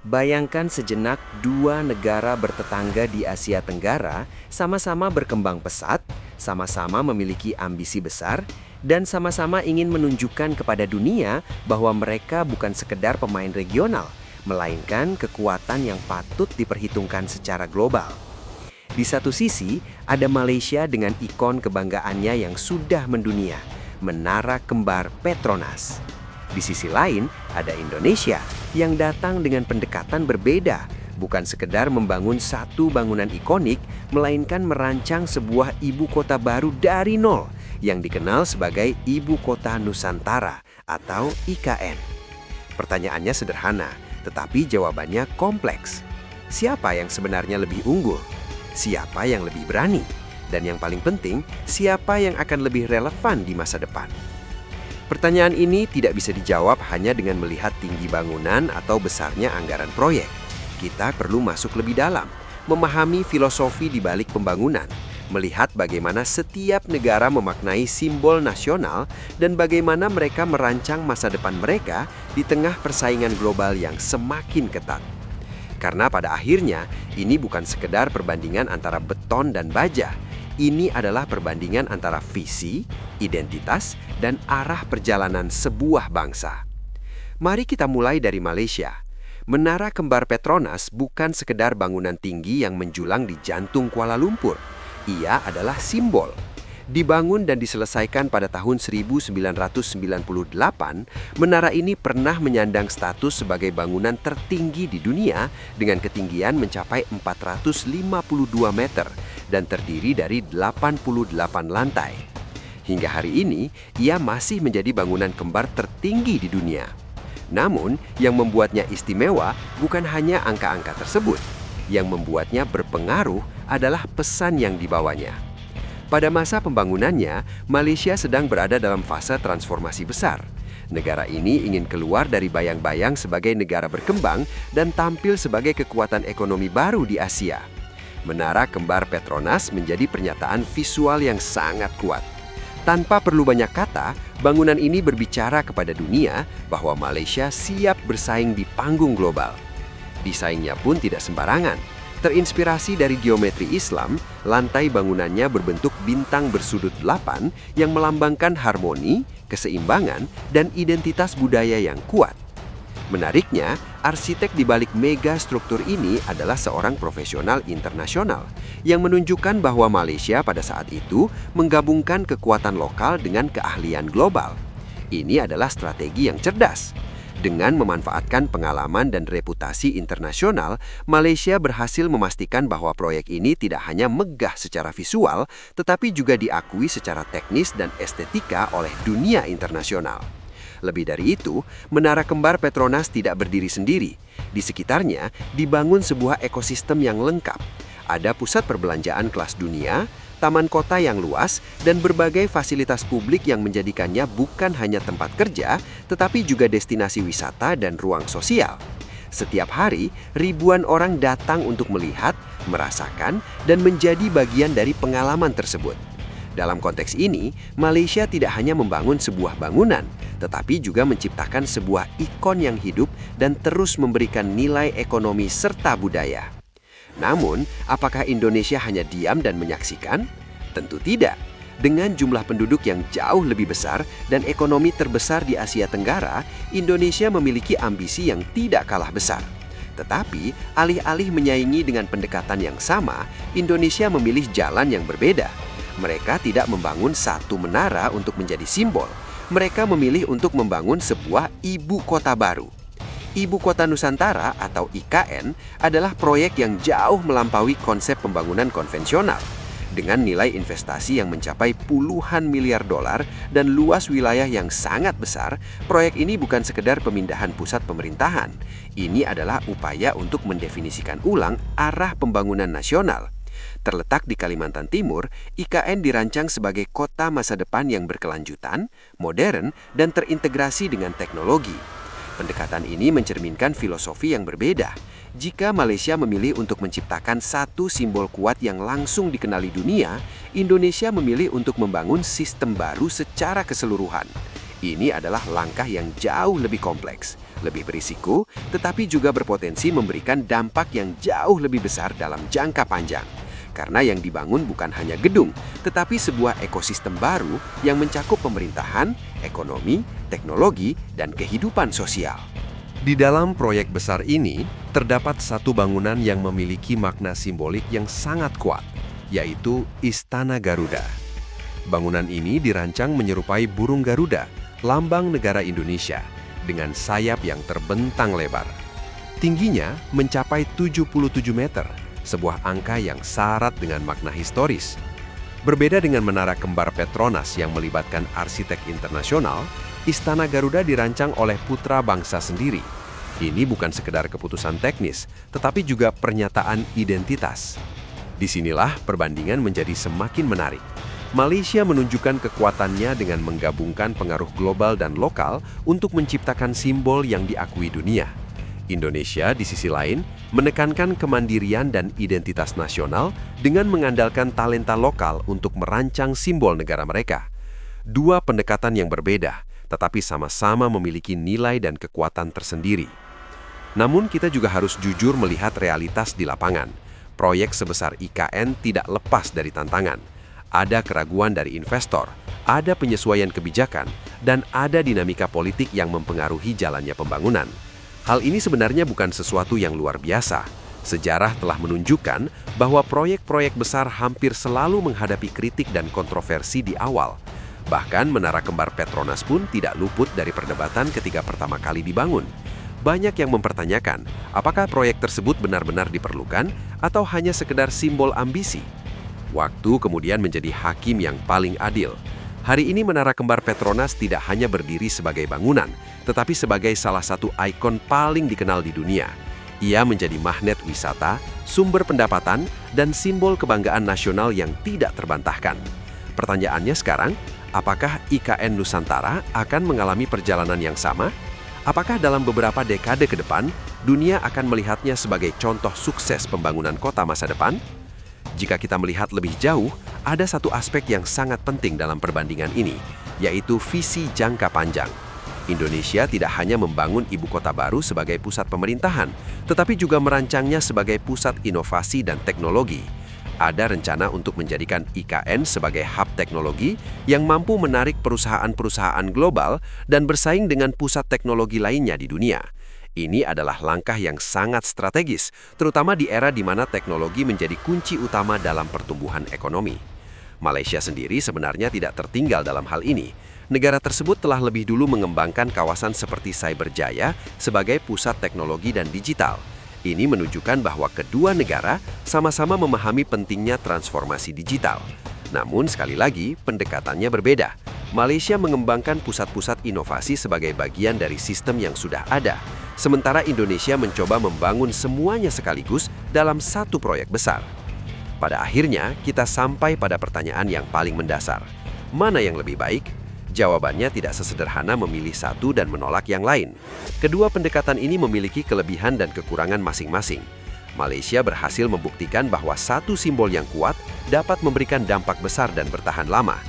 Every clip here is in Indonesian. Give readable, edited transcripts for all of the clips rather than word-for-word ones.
Bayangkan sejenak dua negara bertetangga di Asia Tenggara sama-sama berkembang pesat, sama-sama memiliki ambisi besar, dan sama-sama ingin menunjukkan kepada dunia bahwa mereka bukan sekedar pemain regional, melainkan kekuatan yang patut diperhitungkan secara global. Di satu sisi, ada Malaysia dengan ikon kebanggaannya yang sudah mendunia, Menara Kembar Petronas. Di sisi lain, ada Indonesia yang datang dengan pendekatan berbeda, bukan sekedar membangun satu bangunan ikonik, melainkan merancang sebuah ibu kota baru dari nol yang dikenal sebagai Ibu Kota Nusantara atau IKN. Pertanyaannya sederhana, tetapi jawabannya kompleks. Siapa yang sebenarnya lebih unggul? Siapa yang lebih berani? Dan yang paling penting, siapa yang akan lebih relevan di masa depan? Pertanyaan ini tidak bisa dijawab hanya dengan melihat tinggi bangunan atau besarnya anggaran proyek. Kita perlu masuk lebih dalam, memahami filosofi di balik pembangunan, melihat bagaimana setiap negara memaknai simbol nasional dan bagaimana mereka merancang masa depan mereka di tengah persaingan global yang semakin ketat. Karena pada akhirnya, ini bukan sekedar perbandingan antara beton dan baja. Ini adalah perbandingan antara visi, identitas, dan arah perjalanan sebuah bangsa. Mari kita mulai dari Malaysia. Menara Kembar Petronas bukan sekedar bangunan tinggi yang menjulang di jantung Kuala Lumpur. Ia adalah simbol. Dibangun dan diselesaikan pada tahun 1998, menara ini pernah menyandang status sebagai bangunan tertinggi di dunia dengan ketinggian mencapai 452 meter dan terdiri dari 88 lantai. Hingga hari ini, ia masih menjadi bangunan kembar tertinggi di dunia. Namun, yang membuatnya istimewa bukan hanya angka-angka tersebut. Yang membuatnya berpengaruh adalah pesan yang dibawanya. Pada masa pembangunannya, Malaysia sedang berada dalam fase transformasi besar. Negara ini ingin keluar dari bayang-bayang sebagai negara berkembang dan tampil sebagai kekuatan ekonomi baru di Asia. Menara Kembar Petronas menjadi pernyataan visual yang sangat kuat. Tanpa perlu banyak kata, bangunan ini berbicara kepada dunia bahwa Malaysia siap bersaing di panggung global. Desainnya pun tidak sembarangan. Terinspirasi dari geometri Islam, lantai bangunannya berbentuk bintang bersudut 8 yang melambangkan harmoni, keseimbangan, dan identitas budaya yang kuat. Menariknya, arsitek di balik mega struktur ini adalah seorang profesional internasional yang menunjukkan bahwa Malaysia pada saat itu menggabungkan kekuatan lokal dengan keahlian global. Ini adalah strategi yang cerdas. Dengan memanfaatkan pengalaman dan reputasi internasional, Malaysia berhasil memastikan bahwa proyek ini tidak hanya megah secara visual, tetapi juga diakui secara teknis dan estetika oleh dunia internasional. Lebih dari itu, Menara Kembar Petronas tidak berdiri sendiri. Di sekitarnya dibangun sebuah ekosistem yang lengkap. Ada pusat perbelanjaan kelas dunia, taman kota yang luas, dan berbagai fasilitas publik yang menjadikannya bukan hanya tempat kerja, tetapi juga destinasi wisata dan ruang sosial. Setiap hari, ribuan orang datang untuk melihat, merasakan, dan menjadi bagian dari pengalaman tersebut. Dalam konteks ini, Malaysia tidak hanya membangun sebuah bangunan, tetapi juga menciptakan sebuah ikon yang hidup dan terus memberikan nilai ekonomi serta budaya. Namun, apakah Indonesia hanya diam dan menyaksikan? Tentu tidak. Dengan jumlah penduduk yang jauh lebih besar dan ekonomi terbesar di Asia Tenggara, Indonesia memiliki ambisi yang tidak kalah besar. Tetapi, alih-alih menyaingi dengan pendekatan yang sama, Indonesia memilih jalan yang berbeda. Mereka tidak membangun satu menara untuk menjadi simbol. Mereka memilih untuk membangun sebuah ibu kota baru. Ibu Kota Nusantara atau IKN adalah proyek yang jauh melampaui konsep pembangunan konvensional. Dengan nilai investasi yang mencapai puluhan miliar dolar dan luas wilayah yang sangat besar, proyek ini bukan sekedar pemindahan pusat pemerintahan. Ini adalah upaya untuk mendefinisikan ulang arah pembangunan nasional. Terletak di Kalimantan Timur, IKN dirancang sebagai kota masa depan yang berkelanjutan, modern, dan terintegrasi dengan teknologi. Pendekatan ini mencerminkan filosofi yang berbeda. Jika Malaysia memilih untuk menciptakan satu simbol kuat yang langsung dikenali dunia, Indonesia memilih untuk membangun sistem baru secara keseluruhan. Ini adalah langkah yang jauh lebih kompleks. lebih berisiko, tetapi juga berpotensi memberikan dampak yang jauh lebih besar dalam jangka panjang. Karena yang dibangun bukan hanya gedung, tetapi sebuah ekosistem baru yang mencakup pemerintahan, ekonomi, teknologi, dan kehidupan sosial. Di dalam proyek besar ini, terdapat satu bangunan yang memiliki makna simbolik yang sangat kuat, yaitu Istana Garuda. Bangunan ini dirancang menyerupai burung Garuda, lambang negara Indonesia, dengan sayap yang terbentang lebar. Tingginya mencapai 77 meter, sebuah angka yang syarat dengan makna historis. Berbeda dengan menara kembar Petronas yang melibatkan arsitek internasional, Istana Garuda dirancang oleh putra bangsa sendiri. Ini bukan sekedar keputusan teknis, tetapi juga pernyataan identitas. Disinilah perbandingan menjadi semakin menarik. Malaysia menunjukkan kekuatannya dengan menggabungkan pengaruh global dan lokal untuk menciptakan simbol yang diakui dunia. Indonesia, di sisi lain, menekankan kemandirian dan identitas nasional dengan mengandalkan talenta lokal untuk merancang simbol negara mereka. Dua pendekatan yang berbeda, tetapi sama-sama memiliki nilai dan kekuatan tersendiri. Namun kita juga harus jujur melihat realitas di lapangan. Proyek sebesar IKN tidak lepas dari tantangan. Ada keraguan dari investor, ada penyesuaian kebijakan, dan ada dinamika politik yang mempengaruhi jalannya pembangunan. Hal ini sebenarnya bukan sesuatu yang luar biasa. Sejarah telah menunjukkan bahwa proyek-proyek besar hampir selalu menghadapi kritik dan kontroversi di awal. Bahkan menara kembar Petronas pun tidak luput dari perdebatan ketika pertama kali dibangun. Banyak yang mempertanyakan apakah proyek tersebut benar-benar diperlukan atau hanya sekedar simbol ambisi. Waktu kemudian menjadi hakim yang paling adil. Hari ini menara kembar Petronas tidak hanya berdiri sebagai bangunan, tetapi sebagai salah satu ikon paling dikenal di dunia. Ia menjadi magnet wisata, sumber pendapatan, dan simbol kebanggaan nasional yang tidak terbantahkan. Pertanyaannya sekarang, apakah IKN Nusantara akan mengalami perjalanan yang sama? Apakah dalam beberapa dekade ke depan, dunia akan melihatnya sebagai contoh sukses pembangunan kota masa depan? Jika kita melihat lebih jauh, ada satu aspek yang sangat penting dalam perbandingan ini, yaitu visi jangka panjang. Indonesia tidak hanya membangun ibu kota baru sebagai pusat pemerintahan, tetapi juga merancangnya sebagai pusat inovasi dan teknologi. Ada rencana untuk menjadikan IKN sebagai hub teknologi yang mampu menarik perusahaan-perusahaan global dan bersaing dengan pusat teknologi lainnya di dunia. Ini adalah langkah yang sangat strategis, terutama di era di mana teknologi menjadi kunci utama dalam pertumbuhan ekonomi. Malaysia sendiri sebenarnya tidak tertinggal dalam hal ini. Negara tersebut telah lebih dulu mengembangkan kawasan seperti Cyberjaya sebagai pusat teknologi dan digital. Ini menunjukkan bahwa kedua negara sama-sama memahami pentingnya transformasi digital. Namun sekali lagi, pendekatannya berbeda. Malaysia mengembangkan pusat-pusat inovasi sebagai bagian dari sistem yang sudah ada, sementara Indonesia mencoba membangun semuanya sekaligus dalam satu proyek besar. Pada akhirnya, kita sampai pada pertanyaan yang paling mendasar. Mana yang lebih baik? Jawabannya tidak sesederhana memilih satu dan menolak yang lain. Kedua pendekatan ini memiliki kelebihan dan kekurangan masing-masing. Malaysia berhasil membuktikan bahwa satu simbol yang kuat dapat memberikan dampak besar dan bertahan lama.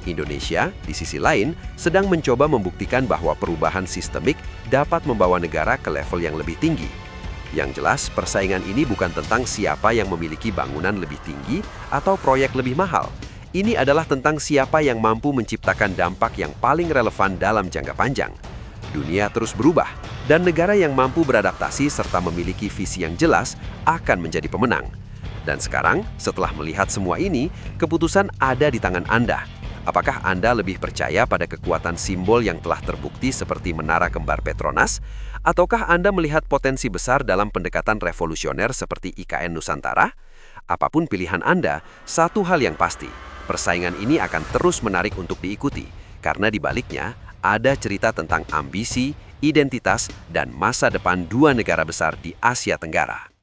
Indonesia, di sisi lain, sedang mencoba membuktikan bahwa perubahan sistemik dapat membawa negara ke level yang lebih tinggi. Yang jelas, persaingan ini bukan tentang siapa yang memiliki bangunan lebih tinggi atau proyek lebih mahal. Ini adalah tentang siapa yang mampu menciptakan dampak yang paling relevan dalam jangka panjang. Dunia terus berubah, dan negara yang mampu beradaptasi serta memiliki visi yang jelas akan menjadi pemenang. Dan sekarang, setelah melihat semua ini, keputusan ada di tangan Anda. Apakah Anda lebih percaya pada kekuatan simbol yang telah terbukti seperti menara kembar Petronas? Ataukah Anda melihat potensi besar dalam pendekatan revolusioner seperti IKN Nusantara? Apapun pilihan Anda, satu hal yang pasti, persaingan ini akan terus menarik untuk diikuti, karena di baliknya ada cerita tentang ambisi, identitas, dan masa depan dua negara besar di Asia Tenggara.